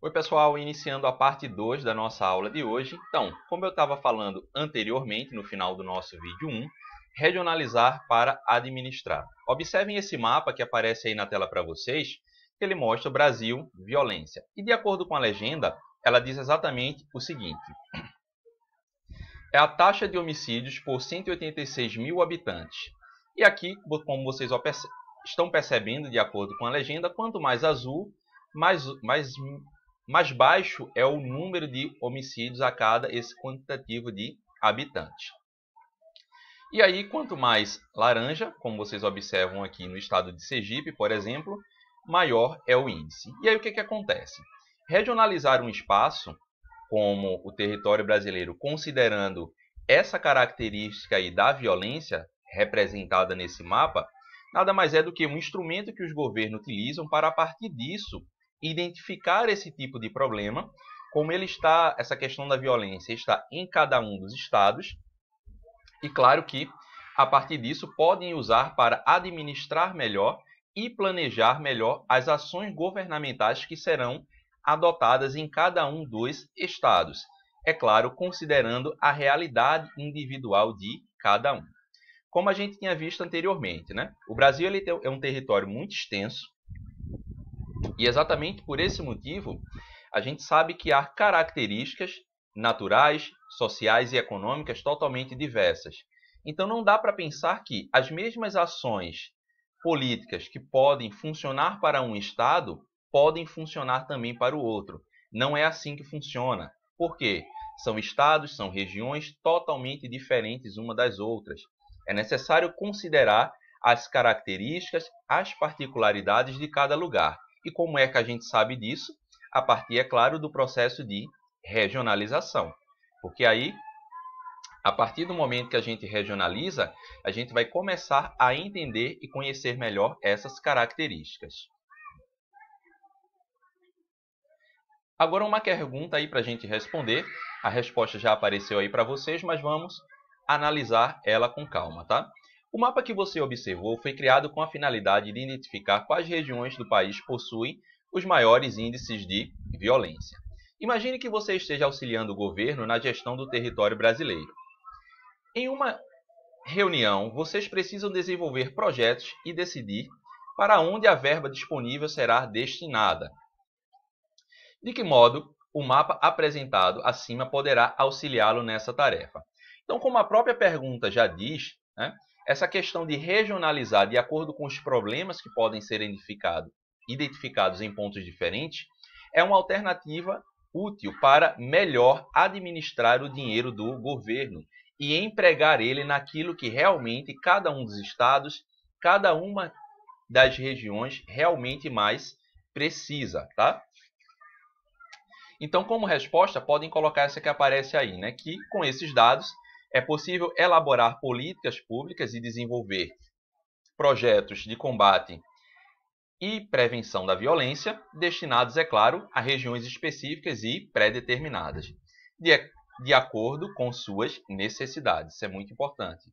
Oi pessoal, iniciando a parte 2 da nossa aula de hoje. Então, como eu estava falando anteriormente, no final do nosso vídeo 1, regionalizar para administrar. Observem esse mapa que aparece aí na tela para vocês, que ele mostra o Brasil, violência. E de acordo com a legenda, ela diz exatamente o seguinte: é a taxa de homicídios por 186 mil habitantes. E aqui, como vocês estão percebendo, de acordo com a legenda, quanto mais azul, mais baixo é o número de homicídios a cada esse quantitativo de habitantes. E aí, quanto mais laranja, como vocês observam aqui no estado de Sergipe, por exemplo, maior é o índice. E aí o que acontece? Regionalizar um espaço, como o território brasileiro, considerando essa característica aí da violência representada nesse mapa, nada mais é do que um instrumento que os governos utilizam para, a partir disso, identificar esse tipo de problema, como essa questão da violência está em cada um dos estados, e claro que, a partir disso, podem usar para administrar melhor e planejar melhor as ações governamentais que serão adotadas em cada um dos estados. É claro, considerando a realidade individual de cada um. Como a gente tinha visto anteriormente, né? O Brasil é um território muito extenso, e exatamente por esse motivo, a gente sabe que há características naturais, sociais e econômicas totalmente diversas. Então não dá para pensar que as mesmas ações políticas que podem funcionar para um estado podem funcionar também para o outro. Não é assim que funciona. Por quê? São estados, são regiões totalmente diferentes uma das outras. É necessário considerar as características, as particularidades de cada lugar. E como é que a gente sabe disso? A partir, é claro, do processo de regionalização. Porque aí, a partir do momento que a gente regionaliza, a gente vai começar a entender e conhecer melhor essas características. Agora uma pergunta aí para a gente responder. A resposta já apareceu aí para vocês, mas vamos analisar ela com calma, tá? O mapa que você observou foi criado com a finalidade de identificar quais regiões do país possuem os maiores índices de violência. Imagine que você esteja auxiliando o governo na gestão do território brasileiro. Em uma reunião, vocês precisam desenvolver projetos e decidir para onde a verba disponível será destinada. De que modo o mapa apresentado acima poderá auxiliá-lo nessa tarefa? Então, como a própria pergunta já diz, né, essa questão de regionalizar de acordo com os problemas que podem ser identificados em pontos diferentes é uma alternativa útil para melhor administrar o dinheiro do governo e empregar ele naquilo que realmente cada um dos estados, cada uma das regiões realmente mais precisa, tá? Então, como resposta, podem colocar essa que aparece aí, né? Que com esses dados é possível elaborar políticas públicas e desenvolver projetos de combate e prevenção da violência, destinados, é claro, a regiões específicas e pré-determinadas, de acordo com suas necessidades. Isso é muito importante.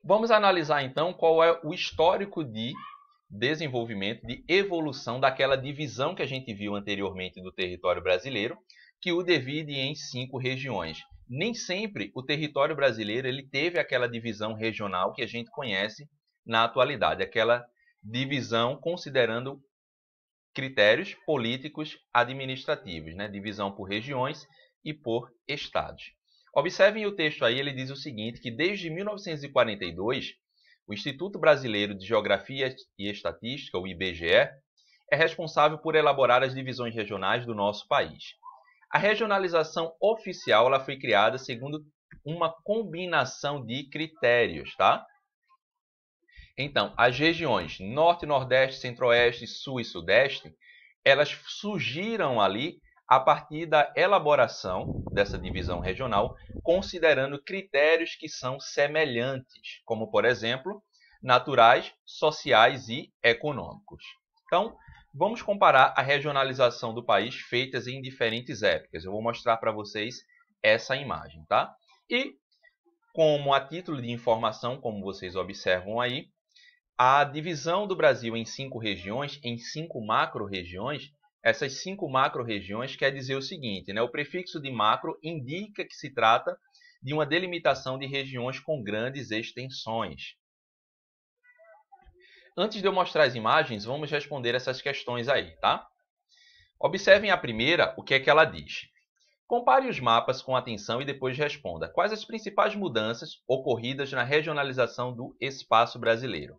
Vamos analisar, então, qual é o histórico de desenvolvimento, de evolução daquela divisão que a gente viu anteriormente do território brasileiro, que o divide em 5 regiões. Nem sempre o território brasileiro ele teve aquela divisão regional que a gente conhece na atualidade, aquela divisão considerando critérios políticos administrativos, né? Divisão por regiões e por estados. Observem o texto aí, ele diz o seguinte, que desde 1942, o Instituto Brasileiro de Geografia e Estatística, o IBGE, é responsável por elaborar as divisões regionais do nosso país. A regionalização oficial ela foi criada segundo uma combinação de critérios, tá? Então, as regiões Norte, Nordeste, Centro-Oeste, Sul e Sudeste, elas surgiram ali a partir da elaboração dessa divisão regional, considerando critérios que são semelhantes, como, por exemplo, naturais, sociais e econômicos. Então, vamos comparar a regionalização do país feitas em diferentes épocas. Eu vou mostrar para vocês essa imagem, tá? E, como a título de informação, como vocês observam aí, a divisão do Brasil em 5 regiões, em 5 macro-regiões, essas 5 macro-regiões quer dizer o seguinte, né? O prefixo de macro indica que se trata de uma delimitação de regiões com grandes extensões. Antes de eu mostrar as imagens, vamos responder essas questões aí, tá? Observem a primeira, o que é que ela diz. Compare os mapas com atenção e depois responda. Quais as principais mudanças ocorridas na regionalização do espaço brasileiro?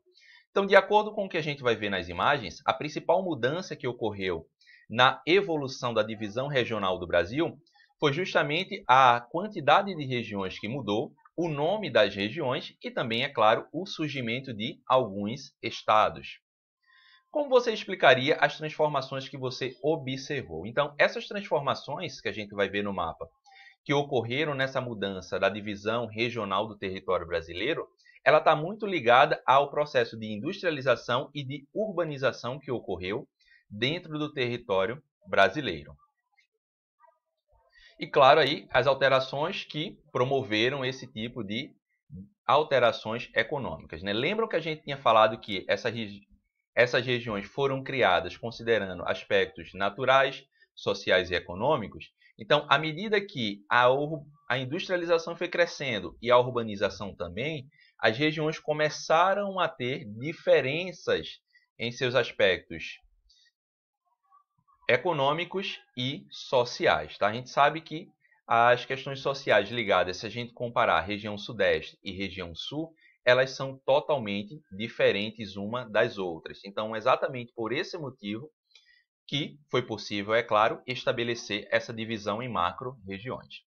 Então, de acordo com o que a gente vai ver nas imagens, a principal mudança que ocorreu na evolução da divisão regional do Brasil foi justamente a quantidade de regiões que mudou, o nome das regiões e também, é claro, o surgimento de alguns estados. Como você explicaria as transformações que você observou? Então, essas transformações que a gente vai ver no mapa, que ocorreram nessa mudança da divisão regional do território brasileiro, ela está muito ligada ao processo de industrialização e de urbanização que ocorreu dentro do território brasileiro. E, claro, aí, as alterações que promoveram esse tipo de alterações econômicas, né? Lembram que a gente tinha falado que essas regiões foram criadas considerando aspectos naturais, sociais e econômicos? Então, à medida que a industrialização foi crescendo e a urbanização também, as regiões começaram a ter diferenças em seus aspectos econômicos e sociais. Tá? A gente sabe que as questões sociais ligadas, se a gente comparar a região sudeste e região sul, elas são totalmente diferentes uma das outras. Então, exatamente por esse motivo que foi possível, é claro, estabelecer essa divisão em macro-regiões.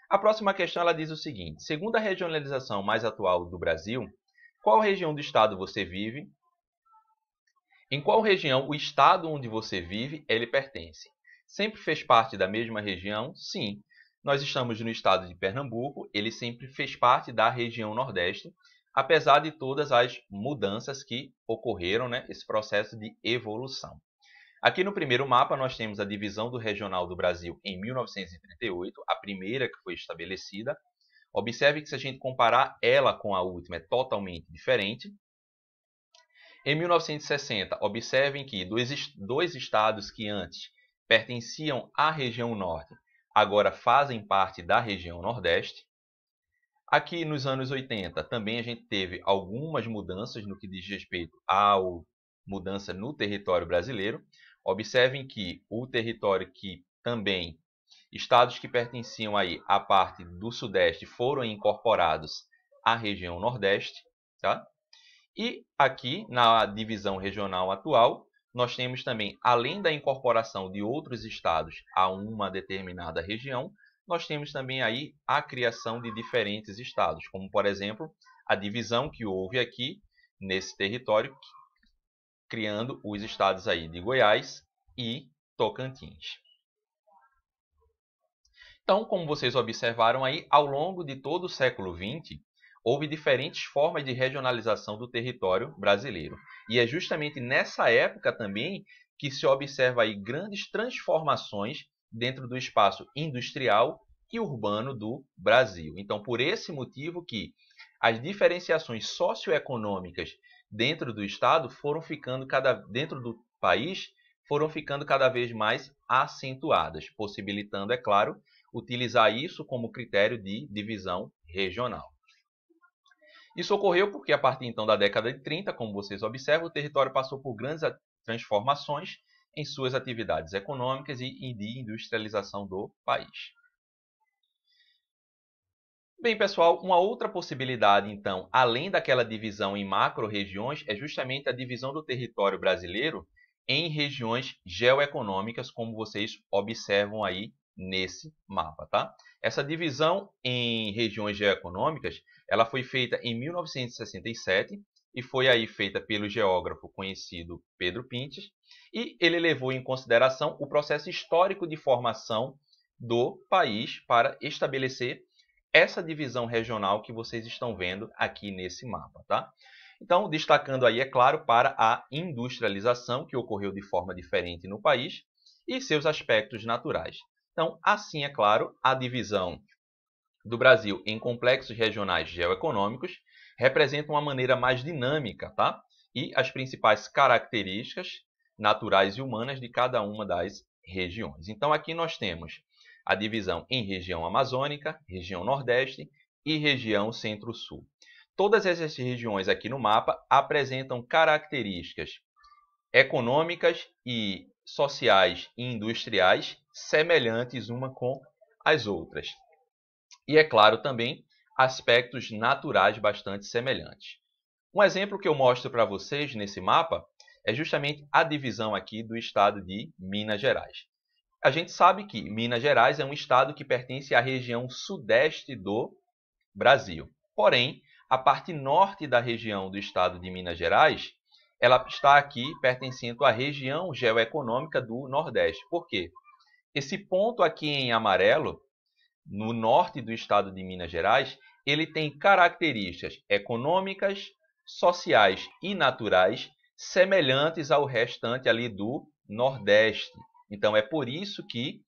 A próxima questão ela diz o seguinte: segundo a regionalização mais atual do Brasil, qual região do estado você vive? Em qual região o estado onde você vive ele pertence? Sempre fez parte da mesma região? Sim. Nós estamos no estado de Pernambuco, ele sempre fez parte da região Nordeste, apesar de todas as mudanças que ocorreram, né, esse processo de evolução. Aqui no primeiro mapa nós temos a divisão do regional do Brasil em 1938, a primeira que foi estabelecida. Observe que se a gente comparar ela com a última é totalmente diferente. Em 1960, observem que dois estados que antes pertenciam à região norte, agora fazem parte da região nordeste. Aqui nos anos 80, também a gente teve algumas mudanças no que diz respeito à mudança no território brasileiro. Observem que o território que também, estados que pertenciam aí à parte do sudeste foram incorporados à região nordeste, tá? E aqui, na divisão regional atual, nós temos também, além da incorporação de outros estados a uma determinada região, nós temos também aí a criação de diferentes estados, como, por exemplo, a divisão que houve aqui nesse território, criando os estados aí de Goiás e Tocantins. Então, como vocês observaram aí, ao longo de todo o século XX, houve diferentes formas de regionalização do território brasileiro. E é justamente nessa época também que se observa aí grandes transformações dentro do espaço industrial e urbano do Brasil. Então, por esse motivo que as diferenciações socioeconômicas dentro do estado foram ficando dentro do país foram ficando cada vez mais acentuadas, possibilitando, é claro, utilizar isso como critério de divisão regional. Isso ocorreu porque, a partir então da década de 30, como vocês observam, o território passou por grandes transformações em suas atividades econômicas e de industrialização do país. Bem, pessoal, uma outra possibilidade, então, além daquela divisão em macro-regiões, é justamente a divisão do território brasileiro em regiões geoeconômicas, como vocês observam aí nesse mapa, tá? Essa divisão em regiões geoeconômicas, ela foi feita em 1967 e foi aí feita pelo geógrafo conhecido Pedro Pintes, e ele levou em consideração o processo histórico de formação do país para estabelecer essa divisão regional que vocês estão vendo aqui nesse mapa, tá? Então, destacando aí, é claro, para a industrialização que ocorreu de forma diferente no país e seus aspectos naturais. Então, assim, é claro, a divisão do Brasil em complexos regionais geoeconômicos representa uma maneira mais dinâmica, tá? E as principais características naturais e humanas de cada uma das regiões. Então, aqui nós temos a divisão em região amazônica, região nordeste e região centro-sul. Todas essas regiões aqui no mapa apresentam características econômicas e sociais e industriais semelhantes uma com as outras. E, é claro, também aspectos naturais bastante semelhantes. Um exemplo que eu mostro para vocês nesse mapa é justamente a divisão aqui do estado de Minas Gerais. A gente sabe que Minas Gerais é um estado que pertence à região sudeste do Brasil. Porém, a parte norte da região do estado de Minas Gerais, ela está aqui pertencendo à região geoeconômica do Nordeste. Por quê? Esse ponto aqui em amarelo, no norte do estado de Minas Gerais, ele tem características econômicas, sociais e naturais semelhantes ao restante ali do Nordeste. Então, é por isso que,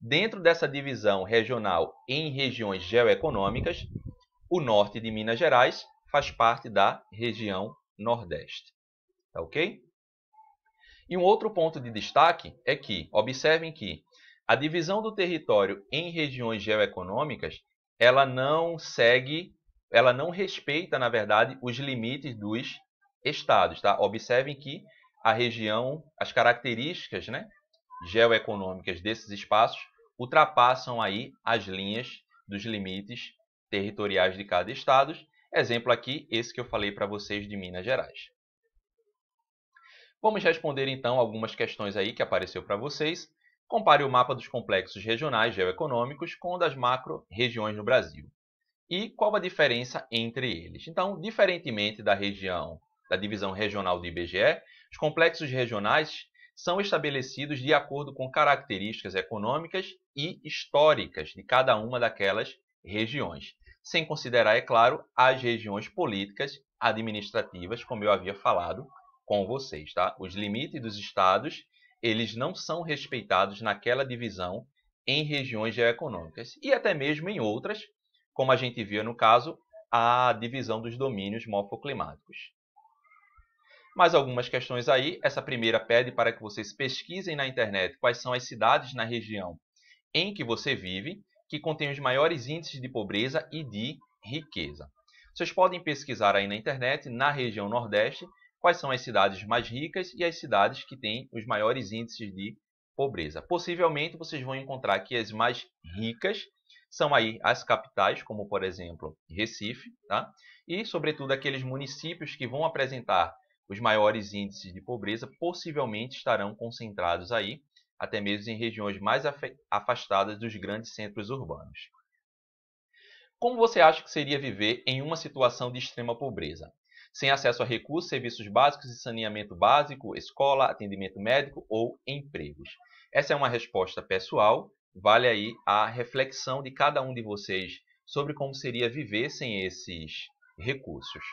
dentro dessa divisão regional em regiões geoeconômicas, o norte de Minas Gerais faz parte da região Nordeste. Tá ok? E um outro ponto de destaque é que, observem que a divisão do território em regiões geoeconômicas, ela não respeita, na verdade, os limites dos estados. Tá? Observem que a região, as características, né, geoeconômicas desses espaços ultrapassam aí as linhas dos limites territoriais de cada estado. Exemplo aqui, esse que eu falei para vocês de Minas Gerais. Vamos responder então algumas questões aí que apareceu para vocês. Compare o mapa dos complexos regionais geoeconômicos com o das macro-regiões no Brasil. E qual a diferença entre eles? Então, diferentemente da divisão regional do IBGE, os complexos regionais são estabelecidos de acordo com características econômicas e históricas de cada uma daquelas regiões, sem considerar, é claro, as regiões políticas administrativas, como eu havia falado com vocês. Tá? Os limites dos estados, eles não são respeitados naquela divisão em regiões geoeconômicas e até mesmo em outras, como a gente viu no caso, a divisão dos domínios morfoclimáticos. Mais algumas questões aí. Essa primeira pede para que vocês pesquisem na internet quais são as cidades na região em que você vive, que contêm os maiores índices de pobreza e de riqueza. Vocês podem pesquisar aí na internet, na região Nordeste, quais são as cidades mais ricas e as cidades que têm os maiores índices de pobreza. Possivelmente vocês vão encontrar que as mais ricas são aí as capitais, como por exemplo Recife, tá? E sobretudo aqueles municípios que vão apresentar os maiores índices de pobreza possivelmente estarão concentrados aí, até mesmo em regiões mais afastadas dos grandes centros urbanos. Como você acha que seria viver em uma situação de extrema pobreza? Sem acesso a recursos, serviços básicos de saneamento básico, escola, atendimento médico ou empregos? Essa é uma resposta pessoal, vale aí a reflexão de cada um de vocês sobre como seria viver sem esses recursos.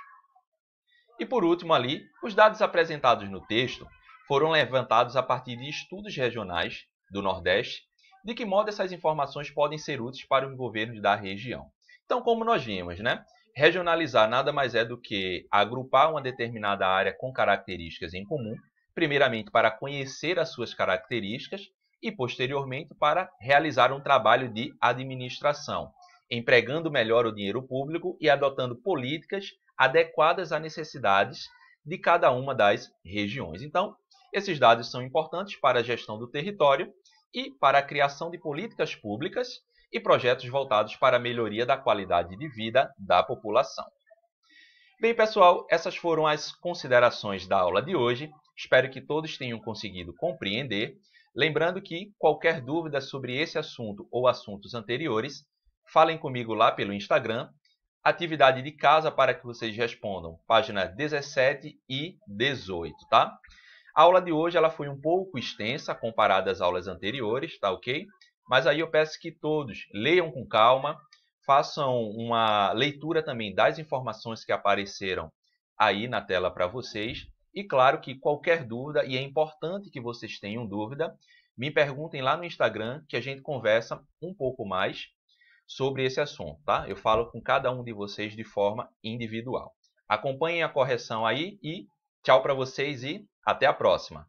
E por último ali, os dados apresentados no texto foram levantados a partir de estudos regionais do Nordeste, de que modo essas informações podem ser úteis para os governos da região. Então, como nós vimos, né? Regionalizar nada mais é do que agrupar uma determinada área com características em comum, primeiramente para conhecer as suas características e, posteriormente, para realizar um trabalho de administração, empregando melhor o dinheiro público e adotando políticas adequadas às necessidades de cada uma das regiões. Então, esses dados são importantes para a gestão do território e para a criação de políticas públicas e projetos voltados para a melhoria da qualidade de vida da população. Bem, pessoal, essas foram as considerações da aula de hoje. Espero que todos tenham conseguido compreender. Lembrando que qualquer dúvida sobre esse assunto ou assuntos anteriores, falem comigo lá pelo Instagram. Atividade de casa para que vocês respondam, páginas 17 e 18, tá? A aula de hoje ela foi um pouco extensa comparada às aulas anteriores, tá ok? Mas aí eu peço que todos leiam com calma, façam uma leitura também das informações que apareceram aí na tela para vocês. E claro que qualquer dúvida, e é importante que vocês tenham dúvida, me perguntem lá no Instagram que a gente conversa um pouco mais sobre esse assunto, tá? Eu falo com cada um de vocês de forma individual. Acompanhem a correção aí e tchau para vocês e até a próxima!